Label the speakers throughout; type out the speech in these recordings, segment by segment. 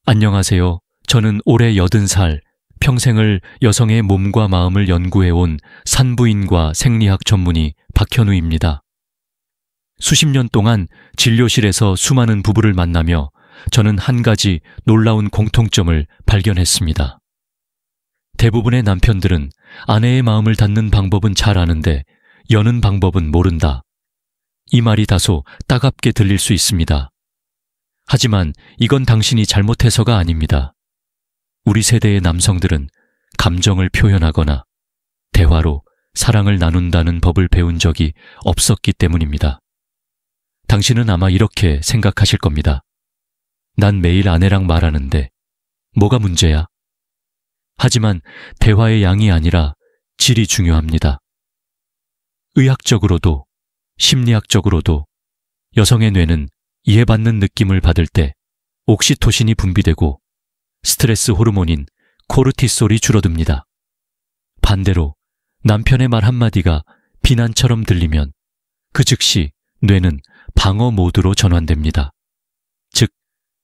Speaker 1: 안녕하세요. 저는 올해 80살, 평생을 여성의 몸과 마음을 연구해온 산부인과 생리학 전문의 박현우입니다. 수십 년 동안 진료실에서 수많은 부부를 만나며 저는 한 가지 놀라운 공통점을 발견했습니다. 대부분의 남편들은 아내의 마음을 닫는 방법은 잘 아는데 여는 방법은 모른다. 이 말이 다소 따갑게 들릴 수 있습니다. 하지만 이건 당신이 잘못해서가 아닙니다. 우리 세대의 남성들은 감정을 표현하거나 대화로 사랑을 나눈다는 법을 배운 적이 없었기 때문입니다. 당신은 아마 이렇게 생각하실 겁니다. 난 매일 아내랑 말하는데 뭐가 문제야? 하지만 대화의 양이 아니라 질이 중요합니다. 의학적으로도 심리학적으로도 여성의 뇌는 이해받는 느낌을 받을 때 옥시토신이 분비되고 스트레스 호르몬인 코르티솔이 줄어듭니다. 반대로 남편의 말 한마디가 비난처럼 들리면 그 즉시 뇌는 방어 모드로 전환됩니다. 즉,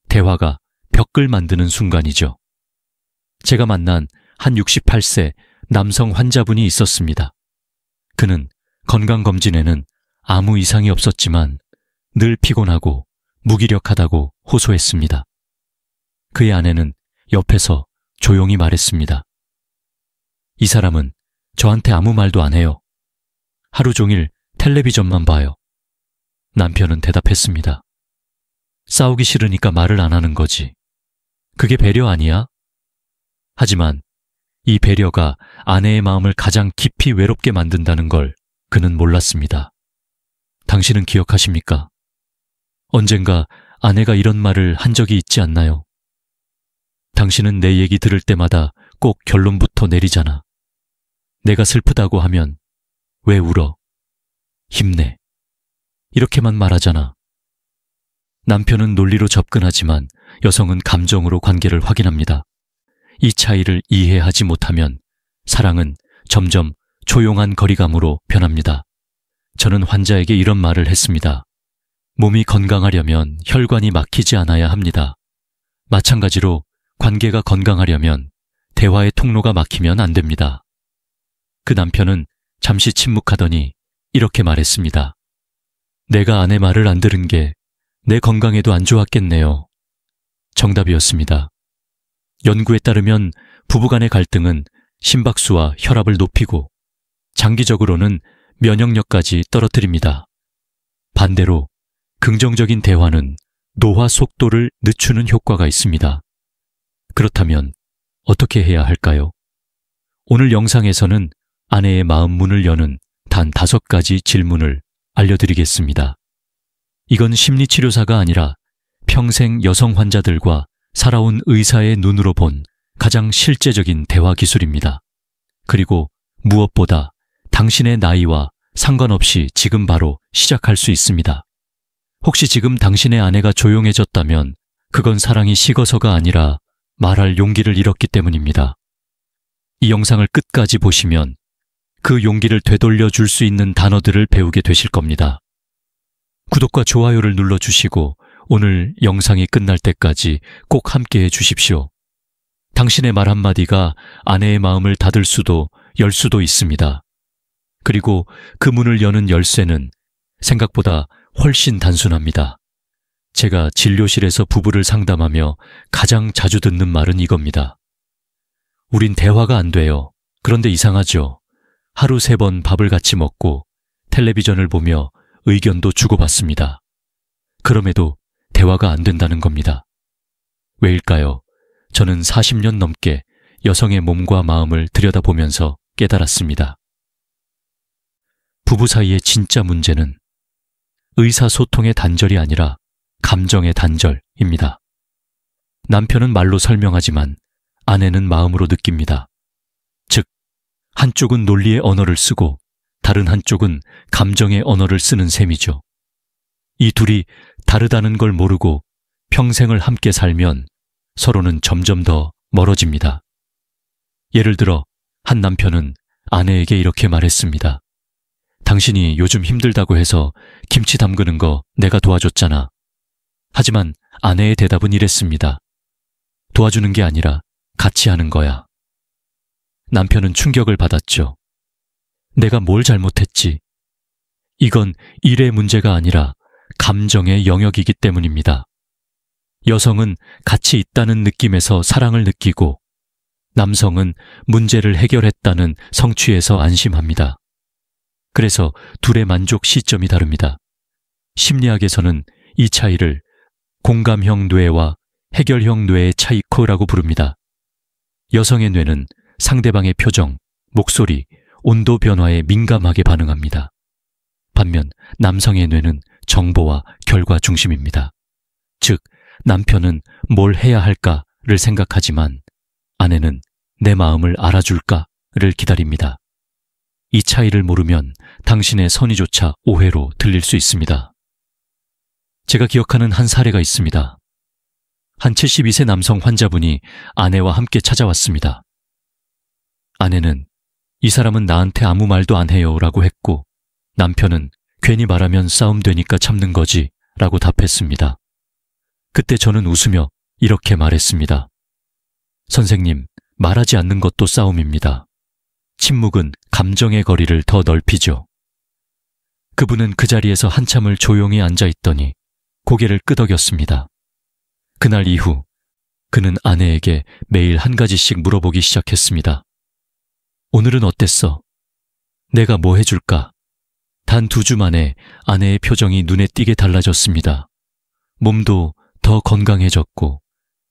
Speaker 1: 대화가 벽을 만드는 순간이죠. 제가 만난 한 68세 남성 환자분이 있었습니다. 그는 건강검진에는 아무 이상이 없었지만 늘 피곤하고 무기력하다고 호소했습니다. 그의 아내는 옆에서 조용히 말했습니다. 이 사람은 저한테 아무 말도 안 해요. 하루 종일 텔레비전만 봐요. 남편은 대답했습니다. 싸우기 싫으니까 말을 안 하는 거지. 그게 배려 아니야? 하지만 이 배려가 아내의 마음을 가장 깊이 외롭게 만든다는 걸 그는 몰랐습니다. 당신은 기억하십니까? 언젠가 아내가 이런 말을 한 적이 있지 않나요? 당신은 내 얘기 들을 때마다 꼭 결론부터 내리잖아. 내가 슬프다고 하면 왜 울어? 힘내. 이렇게만 말하잖아. 남편은 논리로 접근하지만 여성은 감정으로 관계를 확인합니다. 이 차이를 이해하지 못하면 사랑은 점점 조용한 거리감으로 변합니다. 저는 환자에게 이런 말을 했습니다. 몸이 건강하려면 혈관이 막히지 않아야 합니다. 마찬가지로 관계가 건강하려면 대화의 통로가 막히면 안 됩니다. 그 남편은 잠시 침묵하더니 이렇게 말했습니다. 내가 아내 말을 안 들은 게 내 건강에도 안 좋았겠네요. 정답이었습니다. 연구에 따르면 부부간의 갈등은 심박수와 혈압을 높이고 장기적으로는 면역력까지 떨어뜨립니다. 반대로 긍정적인 대화는 노화 속도를 늦추는 효과가 있습니다. 그렇다면 어떻게 해야 할까요? 오늘 영상에서는 아내의 마음 문을 여는 단 5가지 질문을 알려드리겠습니다. 이건 심리치료사가 아니라 평생 여성 환자들과 살아온 의사의 눈으로 본 가장 실제적인 대화 기술입니다. 그리고 무엇보다 당신의 나이와 상관없이 지금 바로 시작할 수 있습니다. 혹시 지금 당신의 아내가 조용해졌다면 그건 사랑이 식어서가 아니라 말할 용기를 잃었기 때문입니다. 이 영상을 끝까지 보시면 그 용기를 되돌려 줄 수 있는 단어들을 배우게 되실 겁니다. 구독과 좋아요를 눌러주시고 오늘 영상이 끝날 때까지 꼭 함께해 주십시오. 당신의 말 한마디가 아내의 마음을 닫을 수도 열 수도 있습니다. 그리고 그 문을 여는 열쇠는 생각보다 훨씬 단순합니다. 제가 진료실에서 부부를 상담하며 가장 자주 듣는 말은 이겁니다. 우린 대화가 안 돼요. 그런데 이상하죠. 하루 3번 밥을 같이 먹고 텔레비전을 보며 의견도 주고받습니다. 그럼에도 대화가 안 된다는 겁니다. 왜일까요? 저는 40년 넘게 여성의 몸과 마음을 들여다보면서 깨달았습니다. 부부 사이의 진짜 문제는 의사소통의 단절이 아니라 감정의 단절입니다. 남편은 말로 설명하지만 아내는 마음으로 느낍니다. 즉, 한쪽은 논리의 언어를 쓰고 다른 한쪽은 감정의 언어를 쓰는 셈이죠. 이 둘이 다르다는 걸 모르고 평생을 함께 살면 서로는 점점 더 멀어집니다. 예를 들어 한 남편은 아내에게 이렇게 말했습니다. 당신이 요즘 힘들다고 해서 김치 담그는 거 내가 도와줬잖아. 하지만 아내의 대답은 이랬습니다. 도와주는 게 아니라 같이 하는 거야. 남편은 충격을 받았죠. 내가 뭘 잘못했지? 이건 일의 문제가 아니라 감정의 영역이기 때문입니다. 여성은 같이 있다는 느낌에서 사랑을 느끼고 남성은 문제를 해결했다는 성취에서 안심합니다. 그래서 둘의 만족 시점이 다릅니다. 심리학에서는 이 차이를 공감형 뇌와 해결형 뇌의 차이코라고 부릅니다. 여성의 뇌는 상대방의 표정, 목소리, 온도 변화에 민감하게 반응합니다. 반면 남성의 뇌는 정보와 결과 중심입니다. 즉, 남편은 뭘 해야 할까를 생각하지만 아내는 내 마음을 알아줄까를 기다립니다. 이 차이를 모르면 당신의 선의조차 오해로 들릴 수 있습니다. 제가 기억하는 한 사례가 있습니다. 한 72세 남성 환자분이 아내와 함께 찾아왔습니다. 아내는 이 사람은 나한테 아무 말도 안 해요 라고 했고 남편은 괜히 말하면 싸움 되니까 참는 거지 라고 답했습니다. 그때 저는 웃으며 이렇게 말했습니다. 선생님, 말하지 않는 것도 싸움입니다. 침묵은 감정의 거리를 더 넓히죠. 그분은 그 자리에서 한참을 조용히 앉아 있더니 고개를 끄덕였습니다. 그날 이후 그는 아내에게 매일 한 가지씩 물어보기 시작했습니다. 오늘은 어땠어? 내가 뭐 해줄까? 단 2주 만에 아내의 표정이 눈에 띄게 달라졌습니다. 몸도 더 건강해졌고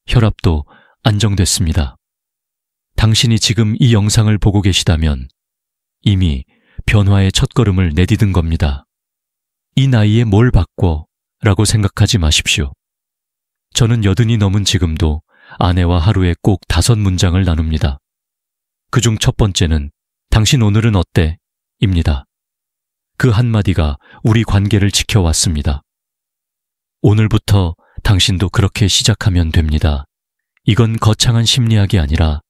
Speaker 1: 혈압도 안정됐습니다. 당신이 지금 이 영상을 보고 계시다면 이미 변화의 첫걸음을 내디딘 겁니다. 이 나이에 뭘 바꿔? 라고 생각하지 마십시오. 저는 80이 넘은 지금도 아내와 하루에 꼭 5문장을 나눕니다. 그중 첫 번째는 당신 오늘은 어때? 입니다. 그 한마디가 우리 관계를 지켜왔습니다. 오늘부터 당신도 그렇게 시작하면 됩니다. 이건 거창한 심리학이 아니라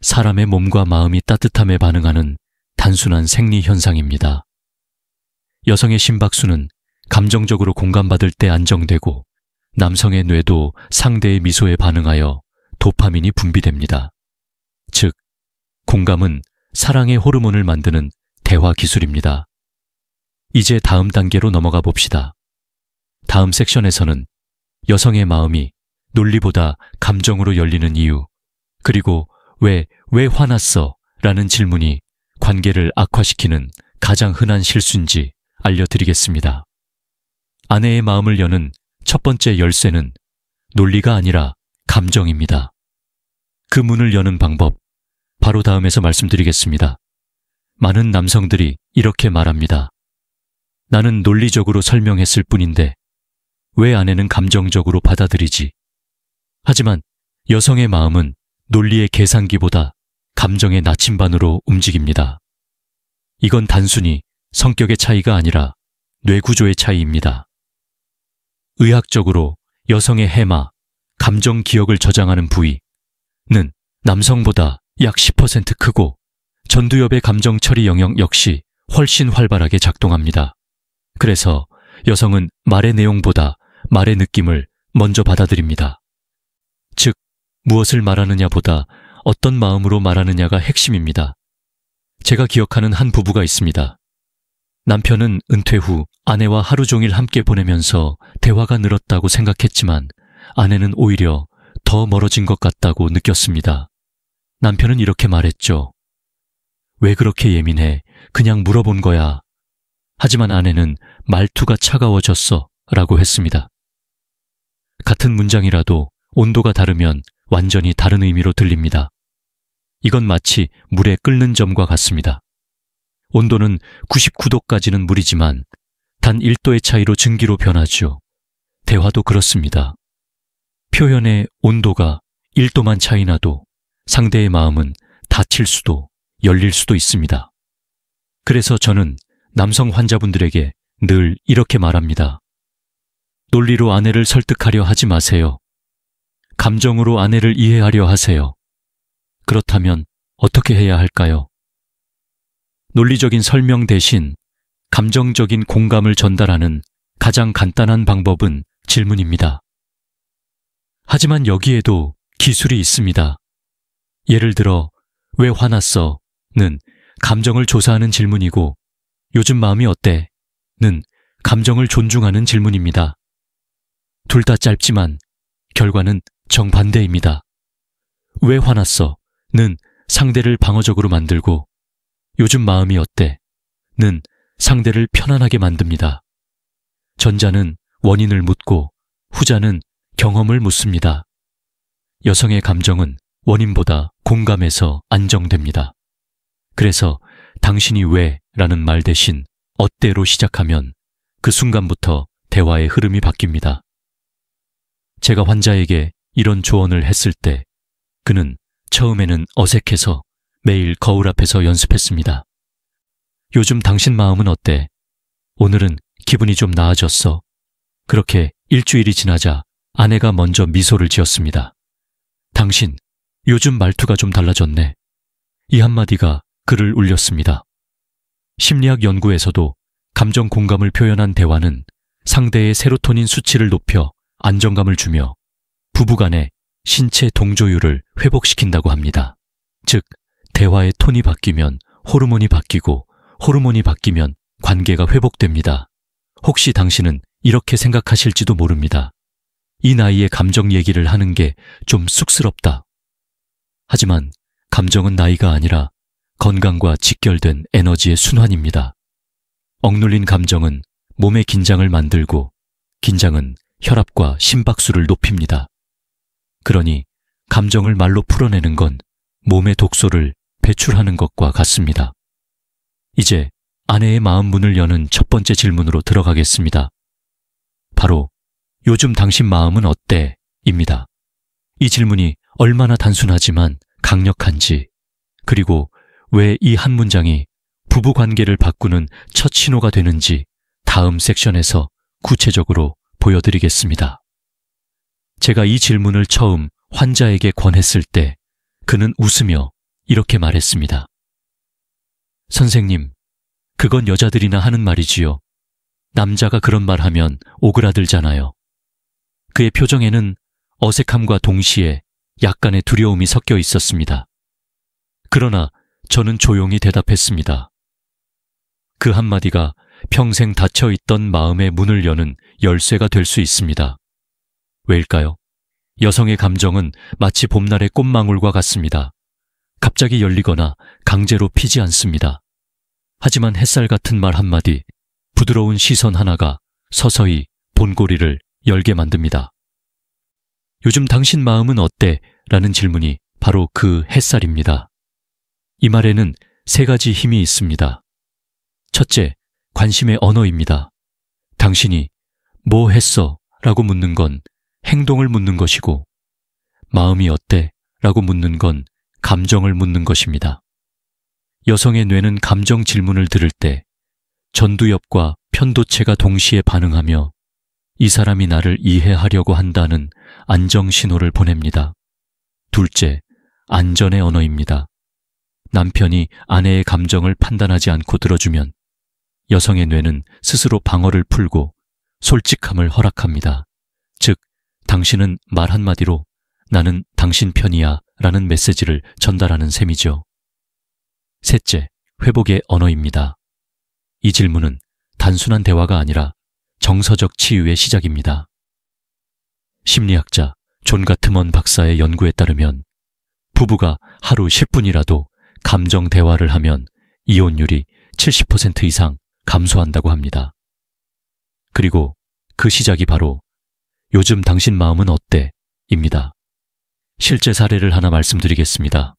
Speaker 1: 사람의 몸과 마음이 따뜻함에 반응하는 단순한 생리 현상입니다. 여성의 심박수는 감정적으로 공감받을 때 안정되고 남성의 뇌도 상대의 미소에 반응하여 도파민이 분비됩니다. 즉, 공감은 사랑의 호르몬을 만드는 대화 기술입니다. 이제 다음 단계로 넘어가 봅시다. 다음 섹션에서는 여성의 마음이 논리보다 감정으로 열리는 이유, 그리고 왜 화났어? 라는 질문이 관계를 악화시키는 가장 흔한 실수인지 알려드리겠습니다. 아내의 마음을 여는 첫 번째 열쇠는 논리가 아니라 감정입니다. 그 문을 여는 방법, 바로 다음에서 말씀드리겠습니다. 많은 남성들이 이렇게 말합니다. 나는 논리적으로 설명했을 뿐인데 왜 아내는 감정적으로 받아들이지? 하지만 여성의 마음은 논리의 계산기보다 감정의 나침반으로 움직입니다. 이건 단순히 성격의 차이가 아니라 뇌구조의 차이입니다. 의학적으로 여성의 해마, 감정 기억을 저장하는 부위는 남성보다 약 10% 크고 전두엽의 감정 처리 영역 역시 훨씬 활발하게 작동합니다. 그래서 여성은 말의 내용보다 말의 느낌을 먼저 받아들입니다. 즉, 무엇을 말하느냐보다 어떤 마음으로 말하느냐가 핵심입니다. 제가 기억하는 한 부부가 있습니다. 남편은 은퇴 후 아내와 하루 종일 함께 보내면서 대화가 늘었다고 생각했지만 아내는 오히려 더 멀어진 것 같다고 느꼈습니다. 남편은 이렇게 말했죠. 왜 그렇게 예민해? 그냥 물어본 거야. 하지만 아내는 말투가 차가워졌어 라고 했습니다. 같은 문장이라도 온도가 다르면 완전히 다른 의미로 들립니다. 이건 마치 물에 끓는 점과 같습니다. 온도는 99도까지는 물이지만 단 1도의 차이로 증기로 변하죠. 대화도 그렇습니다. 표현의 온도가 1도만 차이 나도 상대의 마음은 닫힐 수도 열릴 수도 있습니다. 그래서 저는 남성 환자분들에게 늘 이렇게 말합니다. 논리로 아내를 설득하려 하지 마세요. 감정으로 아내를 이해하려 하세요. 그렇다면 어떻게 해야 할까요? 논리적인 설명 대신 감정적인 공감을 전달하는 가장 간단한 방법은 질문입니다. 하지만 여기에도 기술이 있습니다. 예를 들어 왜 화났어? 는 감정을 조사하는 질문이고 요즘 마음이 어때? 는 감정을 존중하는 질문입니다. 둘 다 짧지만 결과는 정반대입니다. 왜 화났어? 는 상대를 방어적으로 만들고 요즘 마음이 어때? 는 상대를 편안하게 만듭니다. 전자는 원인을 묻고 후자는 경험을 묻습니다. 여성의 감정은 원인보다 공감에서 안정됩니다. 그래서 당신이 왜? 라는 말 대신 어때로 시작하면 그 순간부터 대화의 흐름이 바뀝니다. 제가 환자에게 이런 조언을 했을 때 그는 처음에는 어색해서 매일 거울 앞에서 연습했습니다. 요즘 당신 마음은 어때? 오늘은 기분이 좀 나아졌어. 그렇게 일주일이 지나자 아내가 먼저 미소를 지었습니다. 당신, 요즘 말투가 좀 달라졌네. 이 한마디가 그를 울렸습니다. 심리학 연구에서도 감정 공감을 표현한 대화는 상대의 세로토닌 수치를 높여 안정감을 주며 부부간의 신체 동조율을 회복시킨다고 합니다. 즉, 대화의 톤이 바뀌면 호르몬이 바뀌고 호르몬이 바뀌면 관계가 회복됩니다. 혹시 당신은 이렇게 생각하실지도 모릅니다. 이 나이에 감정 얘기를 하는 게 좀 쑥스럽다. 하지만 감정은 나이가 아니라 건강과 직결된 에너지의 순환입니다. 억눌린 감정은 몸의 긴장을 만들고 긴장은 혈압과 심박수를 높입니다. 그러니 감정을 말로 풀어내는 건 몸의 독소를 배출하는 것과 같습니다. 이제 아내의 마음 문을 여는 첫 번째 질문으로 들어가겠습니다. 바로 요즘 당신 마음은 어때? 입니다. 이 질문이 얼마나 단순하지만 강력한지, 그리고 왜 이 한 문장이 부부 관계를 바꾸는 첫 신호가 되는지 다음 섹션에서 구체적으로 보여드리겠습니다. 제가 이 질문을 처음 환자에게 권했을 때 그는 웃으며 이렇게 말했습니다. 선생님, 그건 여자들이나 하는 말이지요. 남자가 그런 말 하면 오그라들잖아요. 그의 표정에는 어색함과 동시에 약간의 두려움이 섞여 있었습니다. 그러나 저는 조용히 대답했습니다. 그 한마디가 평생 닫혀있던 마음의 문을 여는 열쇠가 될 수 있습니다. 왜일까요? 여성의 감정은 마치 봄날의 꽃망울과 같습니다. 갑자기 열리거나 강제로 피지 않습니다. 하지만 햇살 같은 말 한마디, 부드러운 시선 하나가 서서히 본고리를 열게 만듭니다. 요즘 당신 마음은 어때? 라는 질문이 바로 그 햇살입니다. 이 말에는 세 가지 힘이 있습니다. 첫째, 관심의 언어입니다. 당신이 뭐 했어? 라고 묻는 건 행동을 묻는 것이고, 마음이 어때? 라고 묻는 건 감정을 묻는 것입니다. 여성의 뇌는 감정 질문을 들을 때 전두엽과 편도체가 동시에 반응하며 이 사람이 나를 이해하려고 한다는 안정 신호를 보냅니다. 둘째, 안전의 언어입니다. 남편이 아내의 감정을 판단하지 않고 들어주면 여성의 뇌는 스스로 방어를 풀고 솔직함을 허락합니다. 즉, 당신은 말 한마디로 나는 당신 편이야 라는 메시지를 전달하는 셈이죠. 셋째, 회복의 언어입니다. 이 질문은 단순한 대화가 아니라 정서적 치유의 시작입니다. 심리학자 존 가트먼 박사의 연구에 따르면 부부가 하루 10분이라도 감정 대화를 하면 이혼율이 70% 이상 감소한다고 합니다. 그리고 그 시작이 바로 요즘 당신 마음은 어때? 입니다. 실제 사례를 하나 말씀드리겠습니다.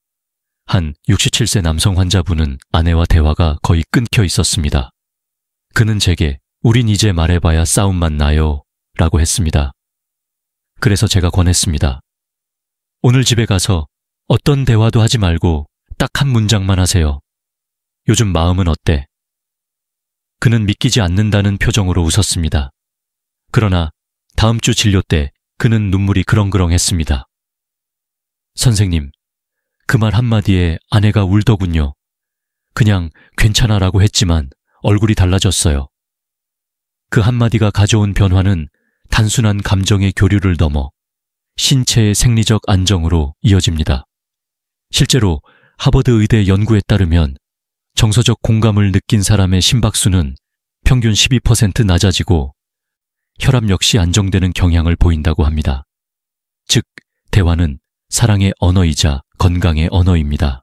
Speaker 1: 한 67세 남성 환자분은 아내와 대화가 거의 끊겨 있었습니다. 그는 제게 우린 이제 말해봐야 싸움만 나요 라고 했습니다. 그래서 제가 권했습니다. 오늘 집에 가서 어떤 대화도 하지 말고 딱 한 문장만 하세요. 요즘 마음은 어때? 그는 믿기지 않는다는 표정으로 웃었습니다. 그러나 다음 주 진료 때 그는 눈물이 그렁그렁했습니다. 선생님, 그 말 한마디에 아내가 울더군요. 그냥 괜찮아라고 했지만 얼굴이 달라졌어요. 그 한마디가 가져온 변화는 단순한 감정의 교류를 넘어 신체의 생리적 안정으로 이어집니다. 실제로 하버드 의대 연구에 따르면 정서적 공감을 느낀 사람의 심박수는 평균 12% 낮아지고 혈압 역시 안정되는 경향을 보인다고 합니다. 즉, 대화는 사랑의 언어이자 건강의 언어입니다.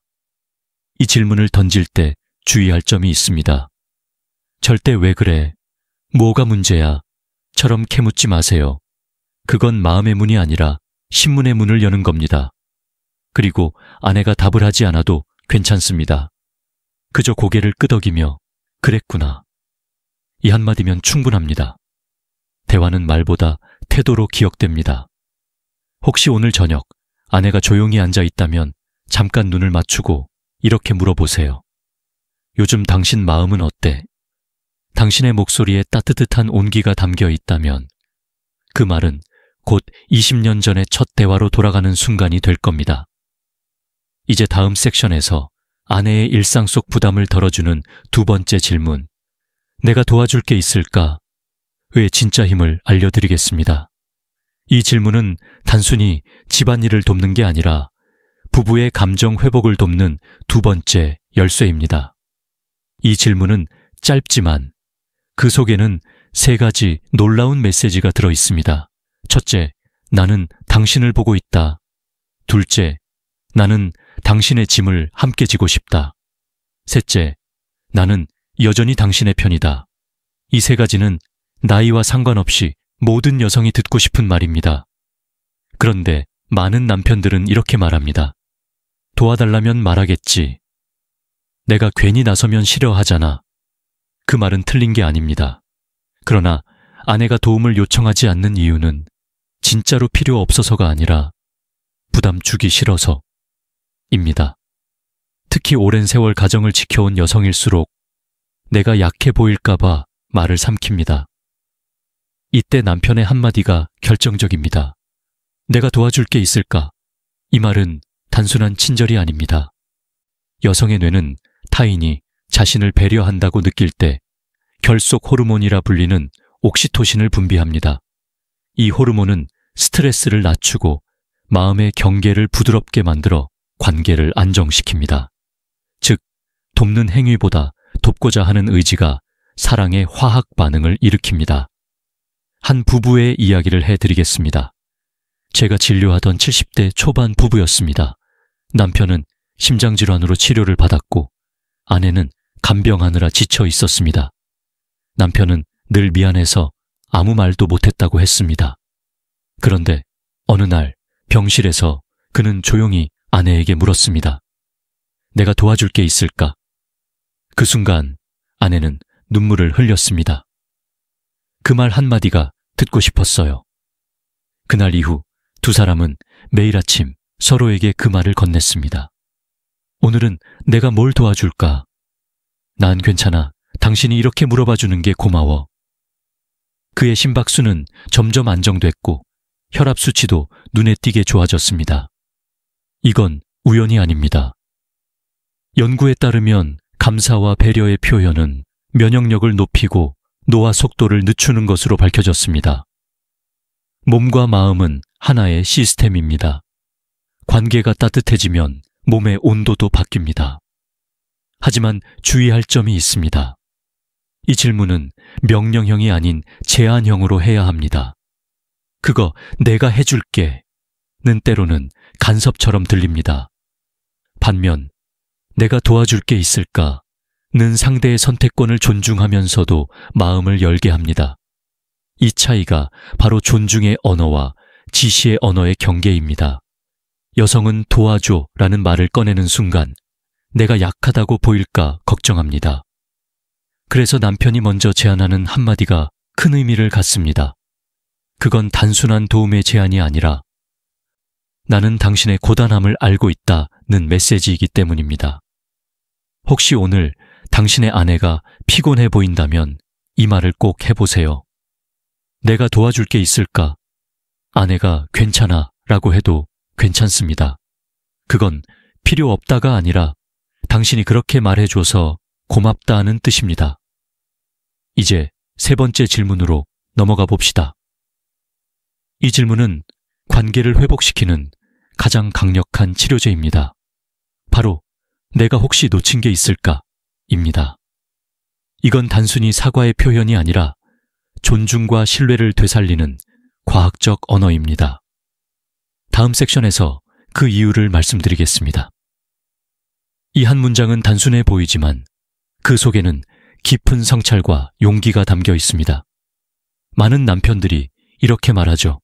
Speaker 1: 이 질문을 던질 때 주의할 점이 있습니다. 절대 왜 그래? 뭐가 문제야? 처럼 캐묻지 마세요. 그건 마음의 문이 아니라 신문의 문을 여는 겁니다. 그리고 아내가 답을 하지 않아도 괜찮습니다. 그저 고개를 끄덕이며 그랬구나. 이 한마디면 충분합니다. 대화는 말보다 태도로 기억됩니다. 혹시 오늘 저녁 아내가 조용히 앉아 있다면 잠깐 눈을 맞추고 이렇게 물어보세요. 요즘 당신 마음은 어때? 당신의 목소리에 따뜻한 온기가 담겨 있다면 그 말은 곧 20년 전의 첫 대화로 돌아가는 순간이 될 겁니다. 이제 다음 섹션에서 아내의 일상 속 부담을 덜어주는 두 번째 질문, 내가 도와줄 게 있을까? 의 진짜 힘을 알려드리겠습니다. 이 질문은 단순히 집안일을 돕는 게 아니라 부부의 감정 회복을 돕는 두 번째 열쇠입니다. 이 질문은 짧지만 그 속에는 세 가지 놀라운 메시지가 들어 있습니다. 첫째, 나는 당신을 보고 있다. 둘째, 나는 당신의 짐을 함께 지고 싶다. 셋째, 나는 여전히 당신의 편이다. 이 세 가지는 나이와 상관없이 모든 여성이 듣고 싶은 말입니다. 그런데 많은 남편들은 이렇게 말합니다. 도와달라면 말하겠지. 내가 괜히 나서면 싫어하잖아. 그 말은 틀린 게 아닙니다. 그러나 아내가 도움을 요청하지 않는 이유는 진짜로 필요 없어서가 아니라 부담 주기 싫어서입니다. 특히 오랜 세월 가정을 지켜온 여성일수록 내가 약해 보일까봐 말을 삼킵니다. 이때 남편의 한마디가 결정적입니다. 내가 도와줄 게 있을까? 이 말은 단순한 친절이 아닙니다. 여성의 뇌는 타인이 자신을 배려한다고 느낄 때 결속 호르몬이라 불리는 옥시토신을 분비합니다. 이 호르몬은 스트레스를 낮추고 마음의 경계를 부드럽게 만들어 관계를 안정시킵니다. 즉, 돕는 행위보다 돕고자 하는 의지가 사랑의 화학 반응을 일으킵니다. 한 부부의 이야기를 해드리겠습니다. 제가 진료하던 70대 초반 부부였습니다. 남편은 심장질환으로 치료를 받았고 아내는 간병하느라 지쳐 있었습니다. 남편은 늘 미안해서 아무 말도 못했다고 했습니다. 그런데 어느 날 병실에서 그는 조용히 아내에게 물었습니다. 내가 도와줄 게 있을까? 그 순간 아내는 눈물을 흘렸습니다. 그 말 한마디가 듣고 싶었어요. 그날 이후 두 사람은 매일 아침 서로에게 그 말을 건넸습니다. 오늘은 내가 뭘 도와줄까? 난 괜찮아. 당신이 이렇게 물어봐 주는 게 고마워. 그의 심박수는 점점 안정됐고 혈압 수치도 눈에 띄게 좋아졌습니다. 이건 우연이 아닙니다. 연구에 따르면 감사와 배려의 표현은 면역력을 높이고 노화 속도를 늦추는 것으로 밝혀졌습니다. 몸과 마음은 하나의 시스템입니다. 관계가 따뜻해지면 몸의 온도도 바뀝니다. 하지만 주의할 점이 있습니다. 이 질문은 명령형이 아닌 제안형으로 해야 합니다. 그거 내가 해줄게 는 때로는 간섭처럼 들립니다. 반면 내가 도와줄 게 있을까 는 상대의 선택권을 존중하면서도 마음을 열게 합니다. 이 차이가 바로 존중의 언어와 지시의 언어의 경계입니다. 여성은 도와줘 라는 말을 꺼내는 순간 내가 약하다고 보일까 걱정합니다. 그래서 남편이 먼저 제안하는 한마디가 큰 의미를 갖습니다. 그건 단순한 도움의 제안이 아니라 나는 당신의 고단함을 알고 있다는 메시지이기 때문입니다. 혹시 오늘 당신의 아내가 피곤해 보인다면 이 말을 꼭 해보세요. 내가 도와줄 게 있을까? 아내가 괜찮아 라고 해도 괜찮습니다. 그건 필요 없다가 아니라 당신이 그렇게 말해줘서 고맙다는 뜻입니다. 이제 세 번째 질문으로 넘어가 봅시다. 이 질문은 관계를 회복시키는 가장 강력한 치료제입니다. 바로 내가 혹시 놓친 게 있을까입니다. 이건 단순히 사과의 표현이 아니라 존중과 신뢰를 되살리는 과학적 언어입니다. 다음 섹션에서 그 이유를 말씀드리겠습니다. 이 한 문장은 단순해 보이지만 그 속에는 깊은 성찰과 용기가 담겨 있습니다. 많은 남편들이 이렇게 말하죠.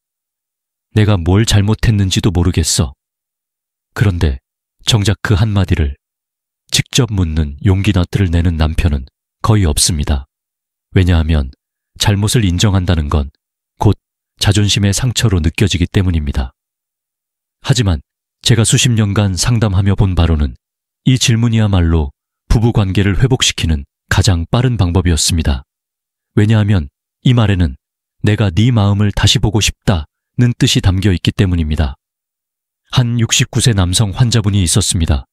Speaker 1: 내가 뭘 잘못했는지도 모르겠어. 그런데 정작 그 한마디를 직접 묻는 용기나트를 내는 남편은 거의 없습니다. 왜냐하면 잘못을 인정한다는 건 곧 자존심의 상처로 느껴지기 때문입니다. 하지만 제가 수십 년간 상담하며 본 바로는 이 질문이야말로 부부관계를 회복시키는 가장 빠른 방법이었습니다. 왜냐하면 이 말에는 내가 네 마음을 다시 보고 싶다는 뜻이 담겨 있기 때문입니다. 한 69세 남성 환자분이 있었습니다.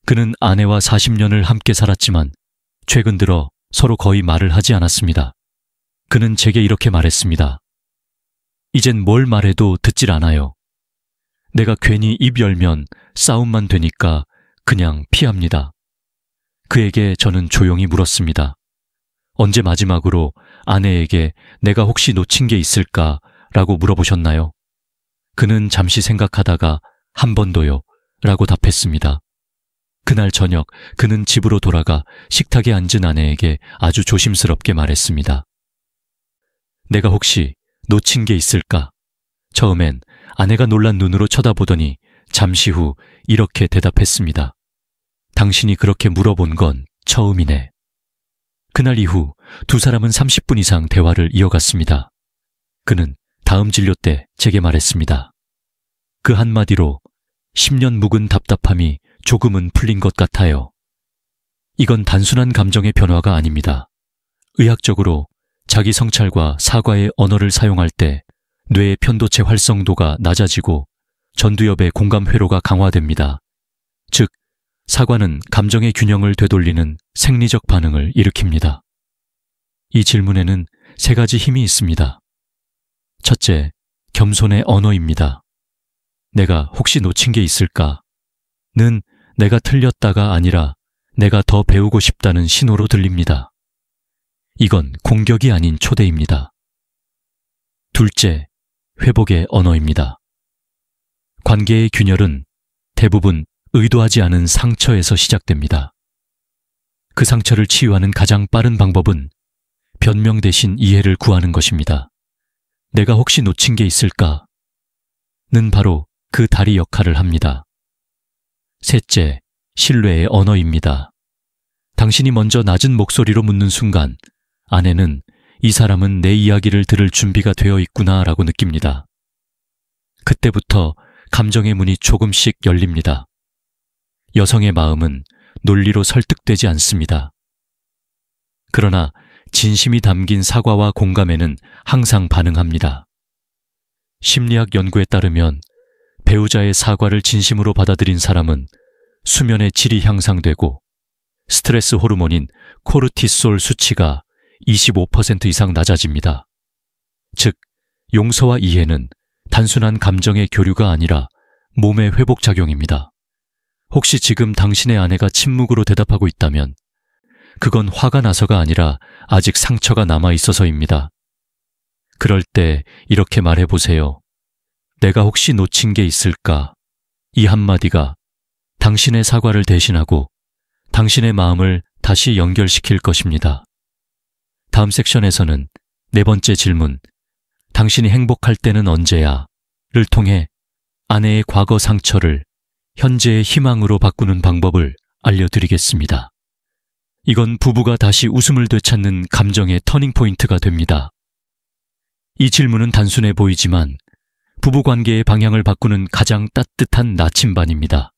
Speaker 1: 그는 아내와 40년을 함께 살았지만 최근 들어 서로 거의 말을 하지 않았습니다. 그는 제게 이렇게 말했습니다. 이젠 뭘 말해도 듣질 않아요. 내가 괜히 입 열면 싸움만 되니까 그냥 피합니다. 그에게 저는 조용히 물었습니다. 언제 마지막으로 아내에게 내가 혹시 놓친 게 있을까라고 물어보셨나요? 그는 잠시 생각하다가 한 번도요 라고 답했습니다. 그날 저녁 그는 집으로 돌아가 식탁에 앉은 아내에게 아주 조심스럽게 말했습니다. 내가 혹시 놓친 게 있을까? 처음엔 아내가 놀란 눈으로 쳐다보더니 잠시 후 이렇게 대답했습니다. 당신이 그렇게 물어본 건 처음이네. 그날 이후 두 사람은 30분 이상 대화를 이어갔습니다. 그는 다음 진료 때 제게 말했습니다. 그 한마디로 10년 묵은 답답함이 조금은 풀린 것 같아요. 이건 단순한 감정의 변화가 아닙니다. 의학적으로 자기 성찰과 사과의 언어를 사용할 때 뇌의 편도체 활성도가 낮아지고 전두엽의 공감 회로가 강화됩니다. 즉, 사과는 감정의 균형을 되돌리는 생리적 반응을 일으킵니다. 이 질문에는 세 가지 힘이 있습니다. 첫째, 겸손의 언어입니다. 내가 혹시 놓친 게 있을까? 는 내가 틀렸다가 아니라 내가 더 배우고 싶다는 신호로 들립니다. 이건 공격이 아닌 초대입니다. 둘째, 회복의 언어입니다. 관계의 균열은 대부분 의도하지 않은 상처에서 시작됩니다. 그 상처를 치유하는 가장 빠른 방법은 변명 대신 이해를 구하는 것입니다. 내가 혹시 놓친 게 있을까? 는 바로 그 다리 역할을 합니다. 셋째, 신뢰의 언어입니다. 당신이 먼저 낮은 목소리로 묻는 순간 아내는 이 사람은 내 이야기를 들을 준비가 되어 있구나라고 느낍니다. 그때부터 감정의 문이 조금씩 열립니다. 여성의 마음은 논리로 설득되지 않습니다. 그러나 진심이 담긴 사과와 공감에는 항상 반응합니다. 심리학 연구에 따르면 배우자의 사과를 진심으로 받아들인 사람은 수면의 질이 향상되고 스트레스 호르몬인 코르티솔 수치가 25% 이상 낮아집니다. 즉, 용서와 이해는 단순한 감정의 교류가 아니라 몸의 회복작용입니다. 혹시 지금 당신의 아내가 침묵으로 대답하고 있다면 그건 화가 나서가 아니라 아직 상처가 남아있어서입니다. 그럴 때 이렇게 말해보세요. 내가 혹시 놓친 게 있을까? 이 한마디가 당신의 사과를 대신하고 당신의 마음을 다시 연결시킬 것입니다. 다음 섹션에서는 네 번째 질문, 당신이 행복할 때는 언제야? 를 통해 아내의 과거 상처를 현재의 희망으로 바꾸는 방법을 알려드리겠습니다. 이건 부부가 다시 웃음을 되찾는 감정의 터닝포인트가 됩니다. 이 질문은 단순해 보이지만 부부관계의 방향을 바꾸는 가장 따뜻한 나침반입니다.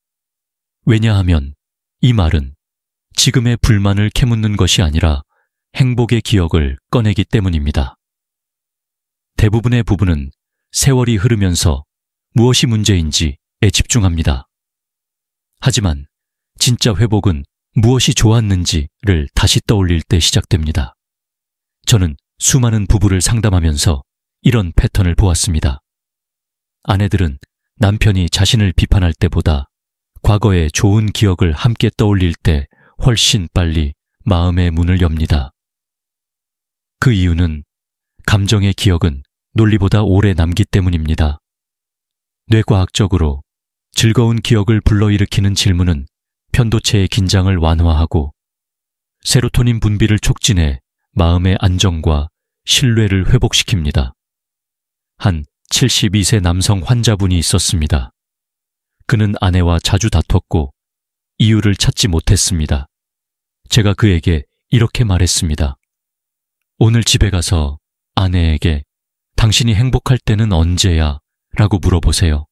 Speaker 1: 왜냐하면 이 말은 지금의 불만을 캐묻는 것이 아니라 행복의 기억을 꺼내기 때문입니다. 대부분의 부부는 세월이 흐르면서 무엇이 문제인지에 집중합니다. 하지만 진짜 회복은 무엇이 좋았는지를 다시 떠올릴 때 시작됩니다. 저는 수많은 부부를 상담하면서 이런 패턴을 보았습니다. 아내들은 남편이 자신을 비판할 때보다 과거의 좋은 기억을 함께 떠올릴 때 훨씬 빨리 마음의 문을 엽니다. 그 이유는 감정의 기억은 논리보다 오래 남기 때문입니다. 뇌과학적으로 즐거운 기억을 불러일으키는 질문은 편도체의 긴장을 완화하고 세로토닌 분비를 촉진해 마음의 안정과 신뢰를 회복시킵니다. 한 72세 남성 환자분이 있었습니다. 그는 아내와 자주 다퉜고 이유를 찾지 못했습니다. 제가 그에게 이렇게 말했습니다. 오늘 집에 가서 아내에게 당신이 행복할 때는 언제야? 라고 물어보세요.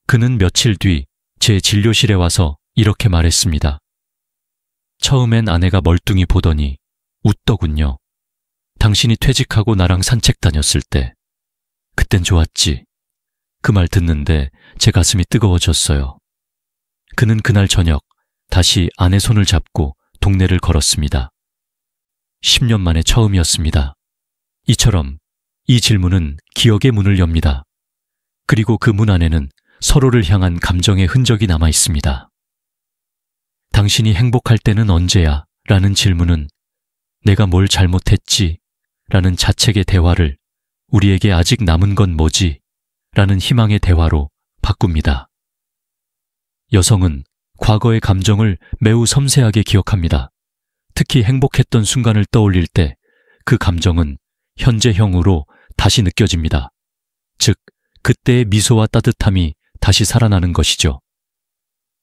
Speaker 1: 그는 며칠 뒤 제 진료실에 와서 이렇게 말했습니다. 처음엔 아내가 멀뚱히 보더니 웃더군요. 당신이 퇴직하고 나랑 산책 다녔을 때. 그땐 좋았지. 그 말 듣는데 제 가슴이 뜨거워졌어요. 그는 그날 저녁 다시 아내 손을 잡고 동네를 걸었습니다. 10년 만에 처음이었습니다. 이처럼 이 질문은 기억의 문을 엽니다. 그리고 그 문 안에는 서로를 향한 감정의 흔적이 남아 있습니다. 당신이 행복할 때는 언제야? 라는 질문은 내가 뭘 잘못했지? 라는 자책의 대화를 우리에게 아직 남은 건 뭐지? 라는 희망의 대화로 바꿉니다. 여성은 과거의 감정을 매우 섬세하게 기억합니다. 특히 행복했던 순간을 떠올릴 때 그 감정은 현재형으로 다시 느껴집니다. 즉, 그때의 미소와 따뜻함이 다시 살아나는 것이죠.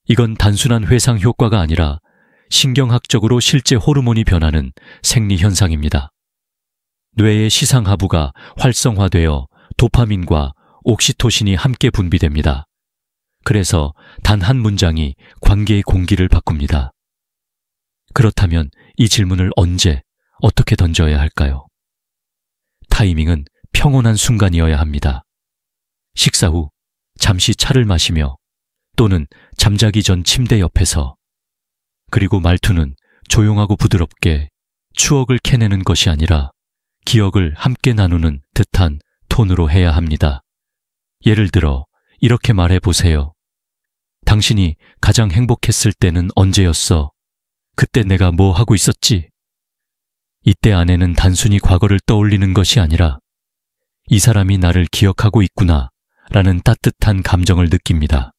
Speaker 1: 이건 단순한 회상 효과가 아니라 신경학적으로 실제 호르몬이 변하는 생리현상입니다. 뇌의 시상하부가 활성화되어 도파민과 옥시토신이 함께 분비됩니다. 그래서 단 한 문장이 관계의 공기를 바꿉니다. 그렇다면 이 질문을 언제, 어떻게 던져야 할까요? 타이밍은 평온한 순간이어야 합니다. 식사 후 잠시 차를 마시며 또는 잠자기 전 침대 옆에서. 그리고 말투는 조용하고 부드럽게 추억을 캐내는 것이 아니라 기억을 함께 나누는 듯한 톤으로 해야 합니다. 예를 들어 이렇게 말해 보세요. 당신이 가장 행복했을 때는 언제였어? 그때 내가 뭐 하고 있었지? 이때 아내는 단순히 과거를 떠올리는 것이 아니라 이 사람이 나를 기억하고 있구나 라는 따뜻한 감정을 느낍니다.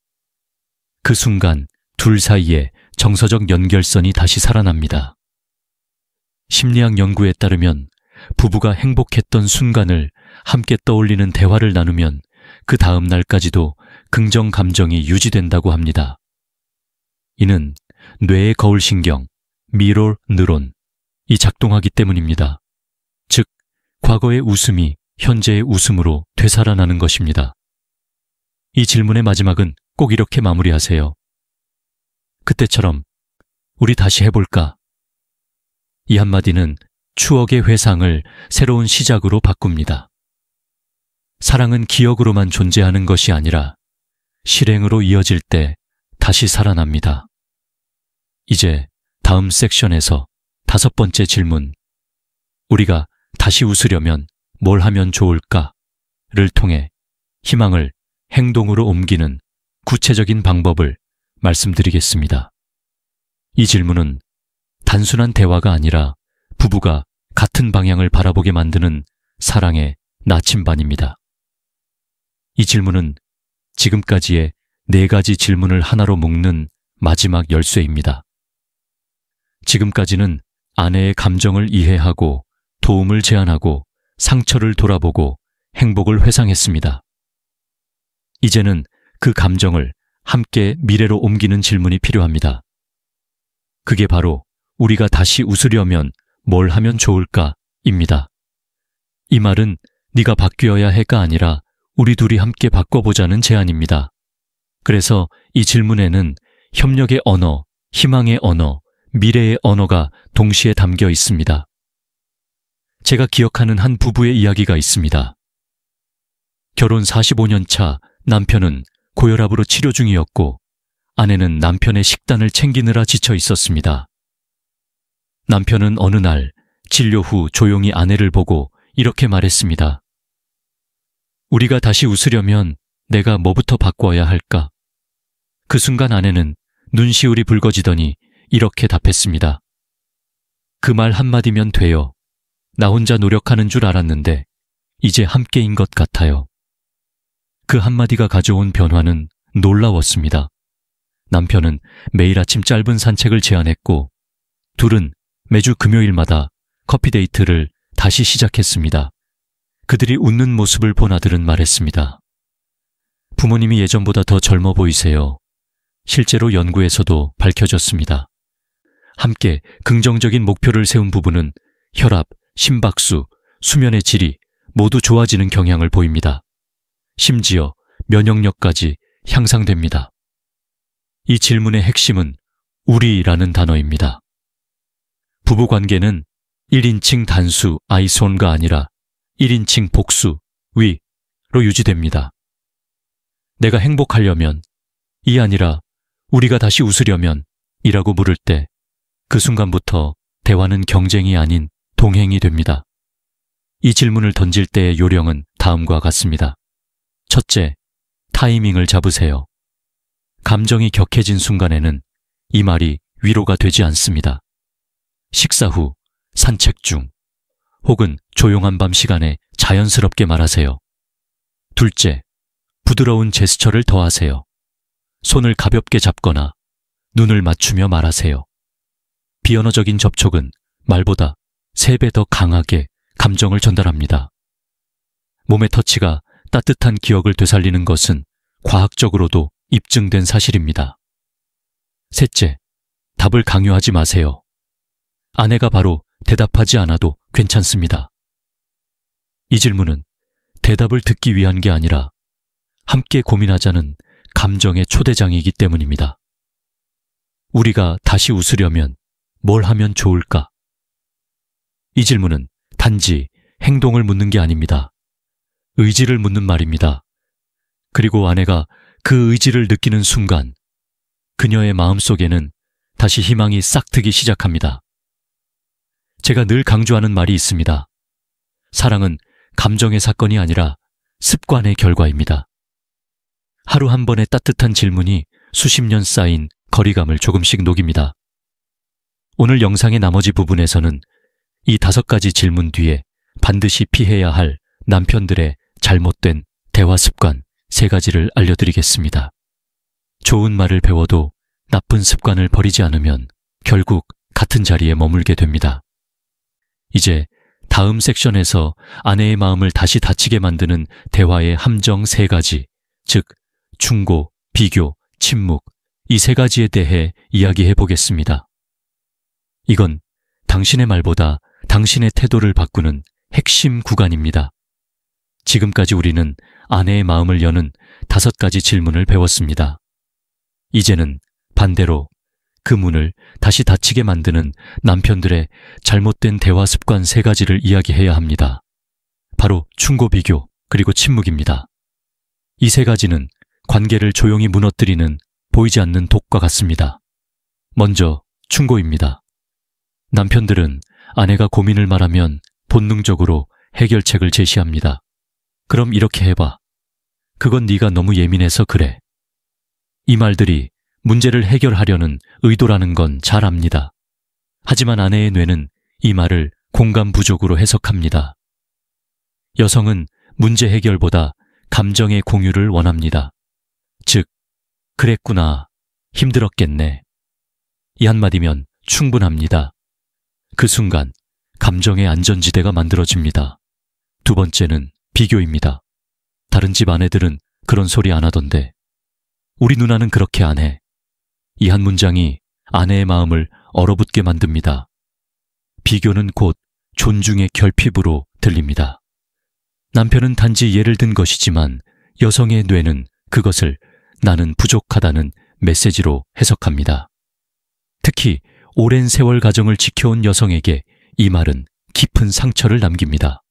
Speaker 1: 그 순간 둘 사이에 정서적 연결선이 다시 살아납니다. 심리학 연구에 따르면 부부가 행복했던 순간을 함께 떠올리는 대화를 나누면 그 다음 날까지도 긍정 감정이 유지된다고 합니다. 이는 뇌의 거울신경, 미롤 느론이 작동하기 때문입니다. 즉, 과거의 웃음이 현재의 웃음으로 되살아나는 것입니다. 이 질문의 마지막은 꼭 이렇게 마무리하세요. 그때처럼 우리 다시 해볼까? 이 한마디는 추억의 회상을 새로운 시작으로 바꿉니다. 사랑은 기억으로만 존재하는 것이 아니라 실행으로 이어질 때 다시 살아납니다. 이제 다음 섹션에서 5번째 질문, 우리가 다시 웃으려면 뭘 하면 좋을까?를 통해 희망을 행동으로 옮기는 구체적인 방법을 말씀드리겠습니다. 이 질문은 단순한 대화가 아니라 부부가 같은 방향을 바라보게 만드는 사랑의 나침반입니다. 이 질문은 지금까지의 4가지 질문을 하나로 묶는 마지막 열쇠입니다. 지금까지는 아내의 감정을 이해하고 도움을 제안하고 상처를 돌아보고 행복을 회상했습니다. 이제는 그 감정을 함께 미래로 옮기는 질문이 필요합니다. 그게 바로 우리가 다시 웃으려면 뭘 하면 좋을까?입니다. 이 말은 네가 바뀌어야 해가 아니라 우리 둘이 함께 바꿔보자는 제안입니다. 그래서 이 질문에는 협력의 언어, 희망의 언어, 미래의 언어가 동시에 담겨 있습니다. 제가 기억하는 한 부부의 이야기가 있습니다. 결혼 45년 차 남편은 고혈압으로 치료 중이었고 아내는 남편의 식단을 챙기느라 지쳐 있었습니다. 남편은 어느 날 진료 후 조용히 아내를 보고 이렇게 말했습니다. 우리가 다시 웃으려면 내가 뭐부터 바꿔야 할까? 그 순간 아내는 눈시울이 붉어지더니 이렇게 답했습니다. 그 말 한마디면 돼요. 나 혼자 노력하는 줄 알았는데 이제 함께인 것 같아요. 그 한마디가 가져온 변화는 놀라웠습니다. 남편은 매일 아침 짧은 산책을 제안했고 둘은 매주 금요일마다 커피 데이트를 다시 시작했습니다. 그들이 웃는 모습을 본 아들은 말했습니다. 부모님이 예전보다 더 젊어 보이세요. 실제로 연구에서도 밝혀졌습니다. 함께 긍정적인 목표를 세운 부부는 혈압, 심박수, 수면의 질이 모두 좋아지는 경향을 보입니다. 심지어 면역력까지 향상됩니다. 이 질문의 핵심은 우리라는 단어입니다. 부부관계는 1인칭 단수 아이손가 아니라 1인칭 복수 위로 유지됩니다. 내가 행복하려면 이 아니라 우리가 다시 웃으려면 이라고 물을 때 그 순간부터 대화는 경쟁이 아닌 동행이 됩니다. 이 질문을 던질 때의 요령은 다음과 같습니다. 첫째, 타이밍을 잡으세요. 감정이 격해진 순간에는 이 말이 위로가 되지 않습니다. 식사 후, 산책 중, 혹은 조용한 밤 시간에 자연스럽게 말하세요. 둘째, 부드러운 제스처를 더하세요. 손을 가볍게 잡거나 눈을 맞추며 말하세요. 비언어적인 접촉은 말보다 3배 더 강하게 감정을 전달합니다. 몸의 터치가 따뜻한 기억을 되살리는 것은 과학적으로도 입증된 사실입니다. 셋째, 답을 강요하지 마세요. 아내가 바로 대답하지 않아도 괜찮습니다. 이 질문은 대답을 듣기 위한 게 아니라 함께 고민하자는 감정의 초대장이기 때문입니다. 우리가 다시 웃으려면 뭘 하면 좋을까? 이 질문은 단지 행동을 묻는 게 아닙니다. 의지를 묻는 말입니다. 그리고 아내가 그 의지를 느끼는 순간 그녀의 마음속에는 다시 희망이 싹트기 시작합니다. 제가 늘 강조하는 말이 있습니다. 사랑은 감정의 사건이 아니라 습관의 결과입니다. 하루 한 번의 따뜻한 질문이 수십 년 쌓인 거리감을 조금씩 녹입니다. 오늘 영상의 나머지 부분에서는 이 5가지 질문 뒤에 반드시 피해야 할 남편들의 잘못된 대화 습관 3가지를 알려드리겠습니다. 좋은 말을 배워도 나쁜 습관을 버리지 않으면 결국 같은 자리에 머물게 됩니다. 이제 다음 섹션에서 아내의 마음을 다시 다치게 만드는 대화의 함정 3가지, 즉 충고, 비교, 침묵, 이 3가지에 대해 이야기해 보겠습니다. 이건 당신의 말보다 당신의 태도를 바꾸는 핵심 구간입니다. 지금까지 우리는 아내의 마음을 여는 5가지 질문을 배웠습니다. 이제는 반대로 그 문을 다시 닫히게 만드는 남편들의 잘못된 대화 습관 3가지를 이야기해야 합니다. 바로 충고, 비교, 그리고 침묵입니다. 이 3가지는 관계를 조용히 무너뜨리는 보이지 않는 독과 같습니다. 먼저 충고입니다. 남편들은 아내가 고민을 말하면 본능적으로 해결책을 제시합니다. 그럼 이렇게 해봐. 그건 네가 너무 예민해서 그래. 이 말들이 문제를 해결하려는 의도라는 건 잘 압니다. 하지만 아내의 뇌는 이 말을 공감 부족으로 해석합니다. 여성은 문제 해결보다 감정의 공유를 원합니다. 즉, 그랬구나, 힘들었겠네. 이 한마디면 충분합니다. 그 순간 감정의 안전지대가 만들어집니다. 2번째는 비교입니다. 다른 집 아내들은 그런 소리 안 하던데 우리 누나는 그렇게 안 해. 이 한 문장이 아내의 마음을 얼어붙게 만듭니다. 비교는 곧 존중의 결핍으로 들립니다. 남편은 단지 예를 든 것이지만 여성의 뇌는 그것을 나는 부족하다는 메시지로 해석합니다. 특히 오랜 세월 가정을 지켜온 여성에게 이 말은 깊은 상처를 남깁니다.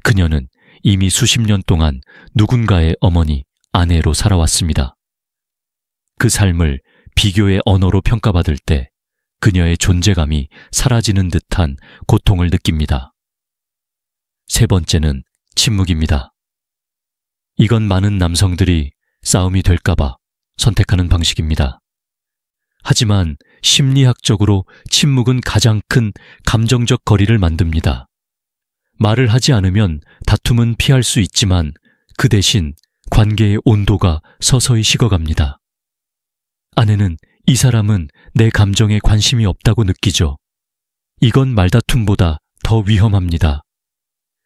Speaker 1: 그녀는 이미 수십 년 동안 누군가의 어머니, 아내로 살아왔습니다. 그 삶을 비교의 언어로 평가받을 때 그녀의 존재감이 사라지는 듯한 고통을 느낍니다. 3번째는 침묵입니다. 이건 많은 남성들이 싸움이 될까봐 선택하는 방식입니다. 하지만 심리학적으로 침묵은 가장 큰 감정적 거리를 만듭니다. 말을 하지 않으면 다툼은 피할 수 있지만 그 대신 관계의 온도가 서서히 식어갑니다. 아내는 이 사람은 내 감정에 관심이 없다고 느끼죠. 이건 말다툼보다 더 위험합니다.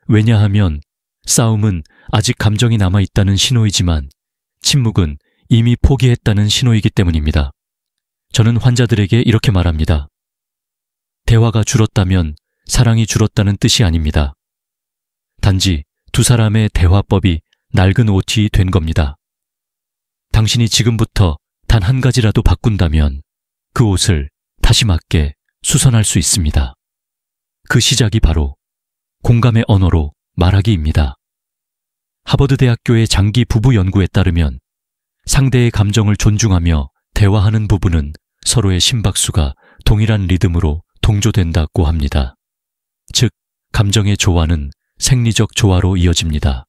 Speaker 1: 왜냐하면 싸움은 아직 감정이 남아있다는 신호이지만 침묵은 이미 포기했다는 신호이기 때문입니다. 저는 환자들에게 이렇게 말합니다. 대화가 줄었다면 사랑이 줄었다는 뜻이 아닙니다. 단지 두 사람의 대화법이 낡은 OT 된 겁니다. 당신이 지금부터 단 한 가지라도 바꾼다면 그 옷을 다시 맞게 수선할 수 있습니다. 그 시작이 바로 공감의 언어로 말하기입니다. 하버드 대학교의 장기 부부 연구에 따르면 상대의 감정을 존중하며 대화하는 부부는 서로의 심박수가 동일한 리듬으로 동조된다고 합니다. 즉, 감정의 조화는 생리적 조화로 이어집니다.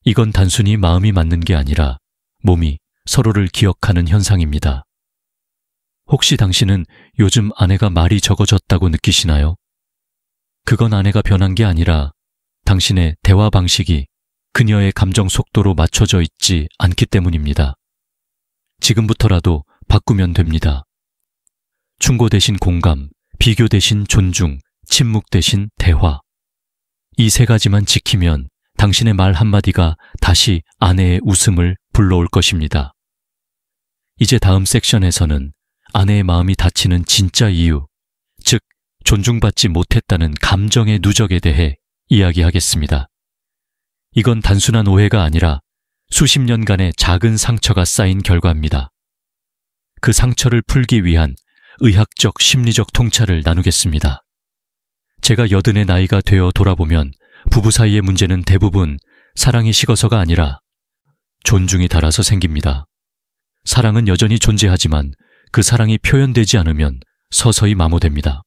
Speaker 1: 이건 단순히 마음이 맞는 게 아니라 몸이 서로를 기억하는 현상입니다. 혹시 당신은 요즘 아내가 말이 적어졌다고 느끼시나요? 그건 아내가 변한 게 아니라 당신의 대화 방식이 그녀의 감정 속도로 맞춰져 있지 않기 때문입니다. 지금부터라도 바꾸면 됩니다. 충고 대신 공감, 비교 대신 존중, 침묵 대신 대화. 이 세 가지만 지키면 당신의 말 한마디가 다시 아내의 웃음을 불러올 것입니다. 이제 다음 섹션에서는 아내의 마음이 다치는 진짜 이유, 즉 존중받지 못했다는 감정의 누적에 대해 이야기하겠습니다. 이건 단순한 오해가 아니라 수십 년간의 작은 상처가 쌓인 결과입니다. 그 상처를 풀기 위한 의학적 심리적 통찰을 나누겠습니다. 제가 80의 나이가 되어 돌아보면 부부 사이의 문제는 대부분 사랑이 식어서가 아니라 존중이 닳아서 생깁니다. 사랑은 여전히 존재하지만 그 사랑이 표현되지 않으면 서서히 마모됩니다.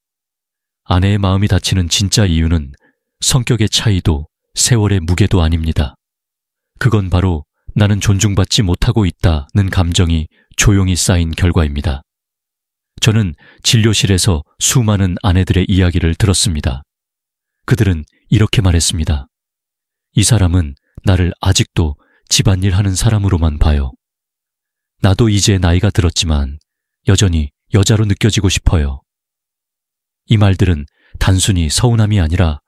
Speaker 1: 아내의 마음이 다치는 진짜 이유는 성격의 차이도 세월의 무게도 아닙니다. 그건 바로 나는 존중받지 못하고 있다는 감정이 조용히 쌓인 결과입니다. 저는 진료실에서 수많은 아내들의 이야기를 들었습니다. 그들은 이렇게 말했습니다. 이 사람은 나를 아직도 집안일 하는 사람으로만 봐요. 나도 이제 나이가 들었지만 여전히 여자로 느껴지고 싶어요. 이 말들은 단순히 서운함이 아니라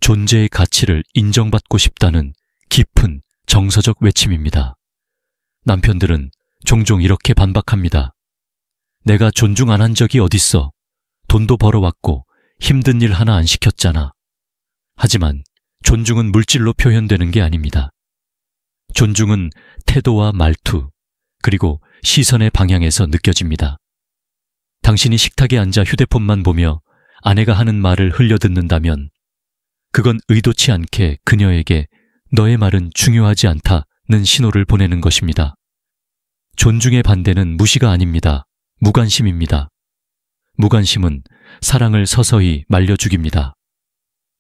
Speaker 1: 존재의 가치를 인정받고 싶다는 깊은 정서적 외침입니다. 남편들은 종종 이렇게 반박합니다. 내가 존중 안 한 적이 어딨어. 돈도 벌어왔고 힘든 일 하나 안 시켰잖아. 하지만 존중은 물질로 표현되는 게 아닙니다. 존중은 태도와 말투, 그리고 시선의 방향에서 느껴집니다. 당신이 식탁에 앉아 휴대폰만 보며 아내가 하는 말을 흘려듣는다면 그건 의도치 않게 그녀에게 너의 말은 중요하지 않다는 신호를 보내는 것입니다. 존중의 반대는 무시가 아닙니다. 무관심입니다. 무관심은 사랑을 서서히 말려 죽입니다.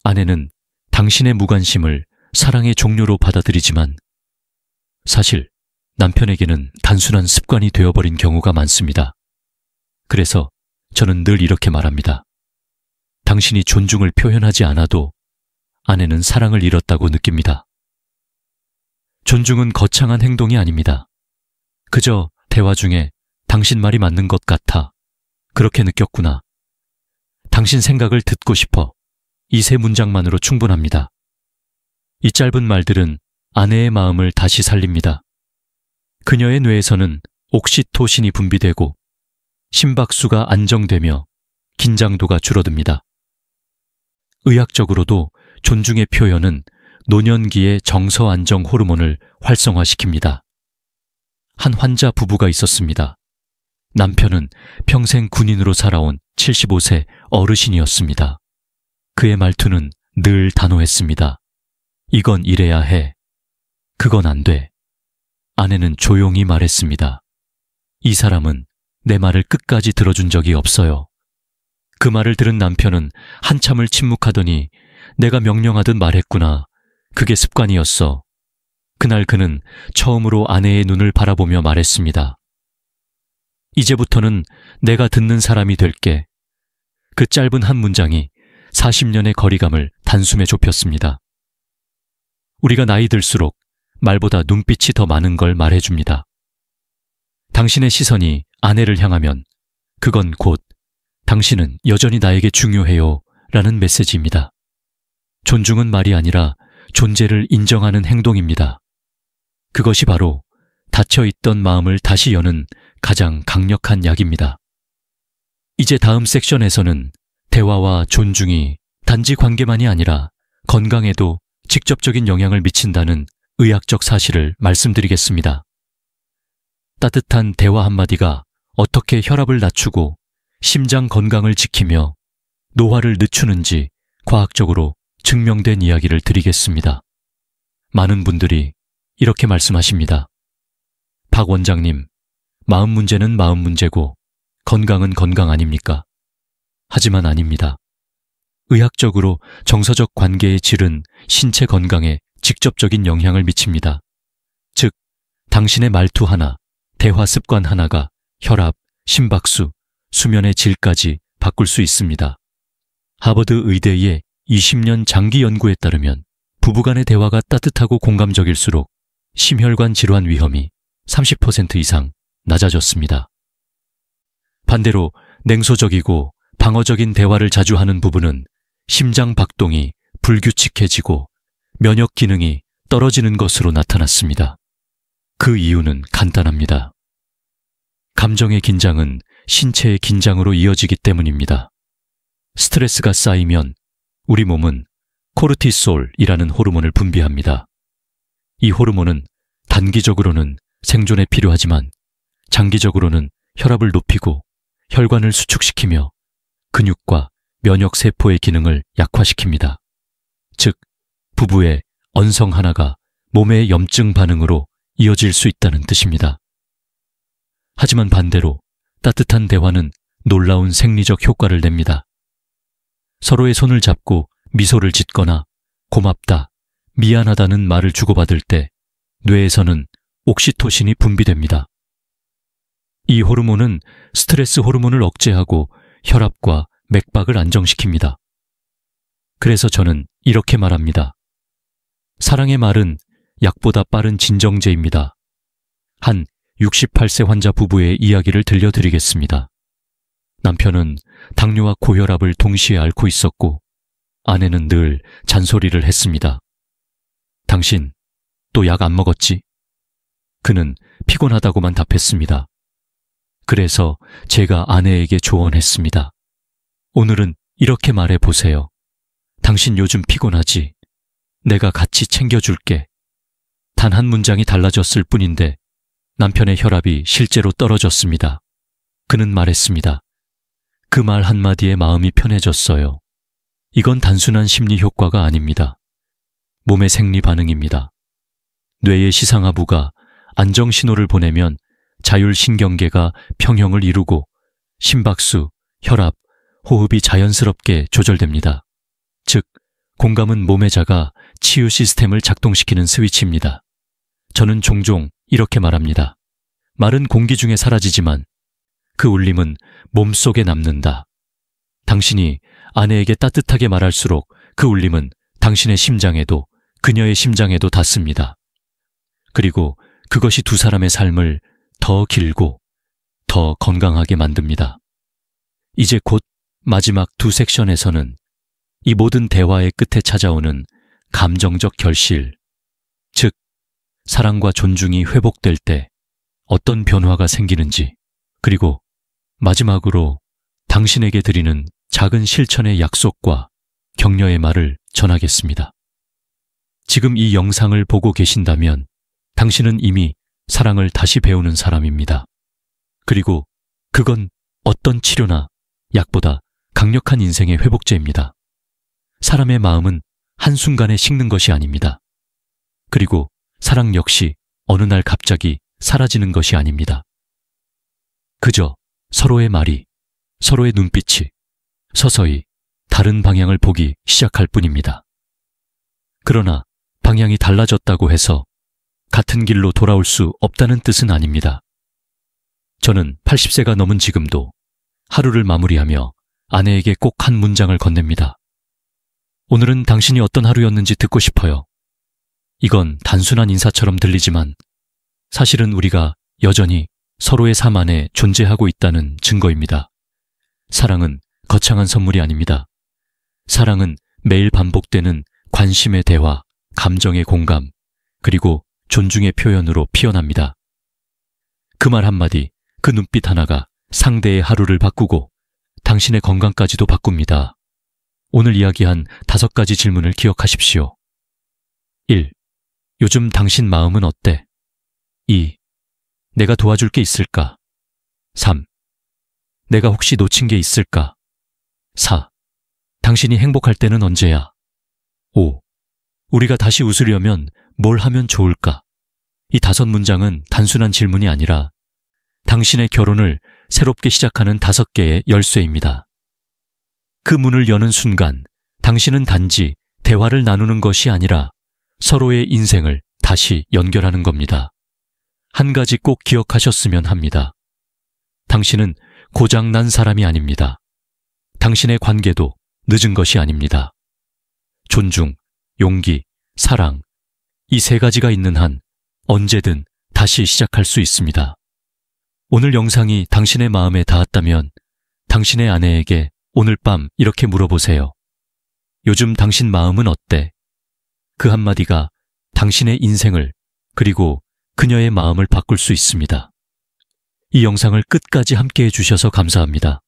Speaker 1: 아내는 당신의 무관심을 사랑의 종료로 받아들이지만 사실 남편에게는 단순한 습관이 되어버린 경우가 많습니다. 그래서 저는 늘 이렇게 말합니다. 당신이 존중을 표현하지 않아도 아내는 사랑을 잃었다고 느낍니다. 존중은 거창한 행동이 아닙니다. 그저 대화 중에 당신 말이 맞는 것 같아. 그렇게 느꼈구나. 당신 생각을 듣고 싶어. 이 세 문장만으로 충분합니다. 이 짧은 말들은 아내의 마음을 다시 살립니다. 그녀의 뇌에서는 옥시토신이 분비되고 심박수가 안정되며 긴장도가 줄어듭니다. 의학적으로도 존중의 표현은 노년기의 정서 안정 호르몬을 활성화시킵니다. 한 환자 부부가 있었습니다. 남편은 평생 군인으로 살아온 75세 어르신이었습니다. 그의 말투는 늘 단호했습니다. 이건 이래야 해. 그건 안 돼. 아내는 조용히 말했습니다. 이 사람은 내 말을 끝까지 들어준 적이 없어요. 그 말을 들은 남편은 한참을 침묵하더니 내가 명령하듯 말했구나. 그게 습관이었어. 그날 그는 처음으로 아내의 눈을 바라보며 말했습니다. 이제부터는 내가 듣는 사람이 될게. 그 짧은 한 문장이 40년의 거리감을 단숨에 좁혔습니다. 우리가 나이 들수록 말보다 눈빛이 더 많은 걸 말해줍니다. 당신의 시선이 아내를 향하면 그건 곧 당신은 여전히 나에게 중요해요 라는 메시지입니다. 존중은 말이 아니라 존재를 인정하는 행동입니다. 그것이 바로 닫혀있던 마음을 다시 여는 가장 강력한 약입니다. 이제 다음 섹션에서는 대화와 존중이 단지 관계만이 아니라 건강에도 직접적인 영향을 미친다는 의학적 사실을 말씀드리겠습니다. 따뜻한 대화 한마디가 어떻게 혈압을 낮추고 심장 건강을 지키며 노화를 늦추는지 과학적으로 증명된 이야기를 드리겠습니다. 많은 분들이 이렇게 말씀하십니다. 박 원장님, 마음 문제는 마음 문제고 건강은 건강 아닙니까? 하지만 아닙니다. 의학적으로 정서적 관계의 질은 신체 건강에 직접적인 영향을 미칩니다. 즉, 당신의 말투 하나, 대화 습관 하나가 혈압, 심박수, 수면의 질까지 바꿀 수 있습니다. 하버드 의대의 20년 장기 연구에 따르면 부부간의 대화가 따뜻하고 공감적일수록 심혈관 질환 위험이 30% 이상 낮아졌습니다. 반대로 냉소적이고 방어적인 대화를 자주 하는 부부는 심장 박동이 불규칙해지고 면역 기능이 떨어지는 것으로 나타났습니다. 그 이유는 간단합니다. 감정의 긴장은 신체의 긴장으로 이어지기 때문입니다. 스트레스가 쌓이면 우리 몸은 코르티솔이라는 호르몬을 분비합니다. 이 호르몬은 단기적으로는 생존에 필요하지만 장기적으로는 혈압을 높이고 혈관을 수축시키며 근육과 면역세포의 기능을 약화시킵니다. 즉, 부부의 언성 하나가 몸의 염증 반응으로 이어질 수 있다는 뜻입니다. 하지만 반대로 따뜻한 대화는 놀라운 생리적 효과를 냅니다. 서로의 손을 잡고 미소를 짓거나 고맙다, 미안하다는 말을 주고받을 때 뇌에서는 옥시토신이 분비됩니다. 이 호르몬은 스트레스 호르몬을 억제하고 혈압과 맥박을 안정시킵니다. 그래서 저는 이렇게 말합니다. 사랑의 말은 약보다 빠른 진정제입니다. 한 68세 환자 부부의 이야기를 들려드리겠습니다. 남편은 당뇨와 고혈압을 동시에 앓고 있었고 아내는 늘 잔소리를 했습니다. 당신 또 약 안 먹었지? 그는 피곤하다고만 답했습니다. 그래서 제가 아내에게 조언했습니다. 오늘은 이렇게 말해보세요. 당신 요즘 피곤하지? 내가 같이 챙겨줄게. 단 한 문장이 달라졌을 뿐인데 남편의 혈압이 실제로 떨어졌습니다. 그는 말했습니다. 그 말 한마디에 마음이 편해졌어요. 이건 단순한 심리 효과가 아닙니다. 몸의 생리 반응입니다. 뇌의 시상하부가 안정신호를 보내면 자율신경계가 평형을 이루고 심박수, 혈압, 호흡이 자연스럽게 조절됩니다. 즉, 공감은 몸의 자가 치유 시스템을 작동시키는 스위치입니다. 저는 종종 이렇게 말합니다. 말은 공기 중에 사라지지만 그 울림은 몸속에 남는다. 당신이 아내에게 따뜻하게 말할수록 그 울림은 당신의 심장에도 그녀의 심장에도 닿습니다. 그리고 그것이 두 사람의 삶을 더 길고 더 건강하게 만듭니다. 이제 곧 마지막 두 섹션에서는 이 모든 대화의 끝에 찾아오는 감정적 결실, 즉 사랑과 존중이 회복될 때 어떤 변화가 생기는지, 그리고 마지막으로 당신에게 드리는 작은 실천의 약속과 격려의 말을 전하겠습니다. 지금 이 영상을 보고 계신다면 당신은 이미 사랑을 다시 배우는 사람입니다. 그리고 그건 어떤 치료나 약보다 강력한 인생의 회복제입니다. 사람의 마음은 한순간에 식는 것이 아닙니다. 그리고 사랑 역시 어느 날 갑자기 사라지는 것이 아닙니다. 그저 서로의 말이, 서로의 눈빛이 서서히 다른 방향을 보기 시작할 뿐입니다. 그러나 방향이 달라졌다고 해서 같은 길로 돌아올 수 없다는 뜻은 아닙니다. 저는 80세가 넘은 지금도 하루를 마무리하며 아내에게 꼭 한 문장을 건넵니다. 오늘은 당신이 어떤 하루였는지 듣고 싶어요. 이건 단순한 인사처럼 들리지만 사실은 우리가 여전히 서로의 삶 안에 존재하고 있다는 증거입니다. 사랑은 거창한 선물이 아닙니다. 사랑은 매일 반복되는 관심의 대화, 감정의 공감, 그리고 존중의 표현으로 피어납니다. 그 말 한마디, 그 눈빛 하나가 상대의 하루를 바꾸고 당신의 건강까지도 바꿉니다. 오늘 이야기한 5가지 질문을 기억하십시오. 1. 요즘 당신 마음은 어때? 2. 내가 도와줄 게 있을까? 3. 내가 혹시 놓친 게 있을까? 4. 당신이 행복할 때는 언제야? 5. 우리가 다시 웃으려면 뭘 하면 좋을까? 이 5문장은 단순한 질문이 아니라 당신의 결혼을 새롭게 시작하는 5개의 열쇠입니다. 그 문을 여는 순간 당신은 단지 대화를 나누는 것이 아니라 서로의 인생을 다시 연결하는 겁니다. 한 가지 꼭 기억하셨으면 합니다. 당신은 고장난 사람이 아닙니다. 당신의 관계도 늦은 것이 아닙니다. 존중, 용기, 사랑, 이 3가지가 있는 한 언제든 다시 시작할 수 있습니다. 오늘 영상이 당신의 마음에 닿았다면 당신의 아내에게 오늘 밤 이렇게 물어보세요. 요즘 당신 마음은 어때? 그 한마디가 당신의 인생을 그리고 그녀의 마음을 바꿀 수 있습니다. 이 영상을 끝까지 함께해 주셔서 감사합니다.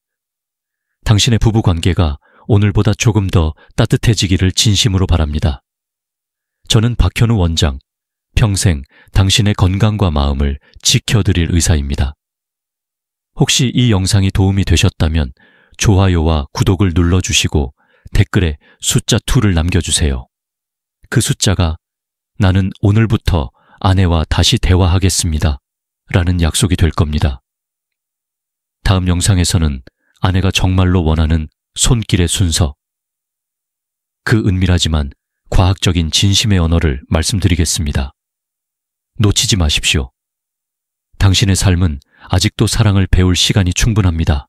Speaker 1: 당신의 부부 관계가 오늘보다 조금 더 따뜻해지기를 진심으로 바랍니다. 저는 박현우 원장, 평생 당신의 건강과 마음을 지켜드릴 의사입니다. 혹시 이 영상이 도움이 되셨다면 좋아요와 구독을 눌러주시고 댓글에 숫자 2를 남겨주세요. 그 숫자가 나는 오늘부터 아내와 다시 대화하겠습니다 라는 약속이 될 겁니다. 다음 영상에서는 아내가 정말로 원하는 손길의 순서, 그 은밀하지만 과학적인 진심의 언어를 말씀드리겠습니다. 놓치지 마십시오. 당신의 삶은 아직도 사랑을 배울 시간이 충분합니다.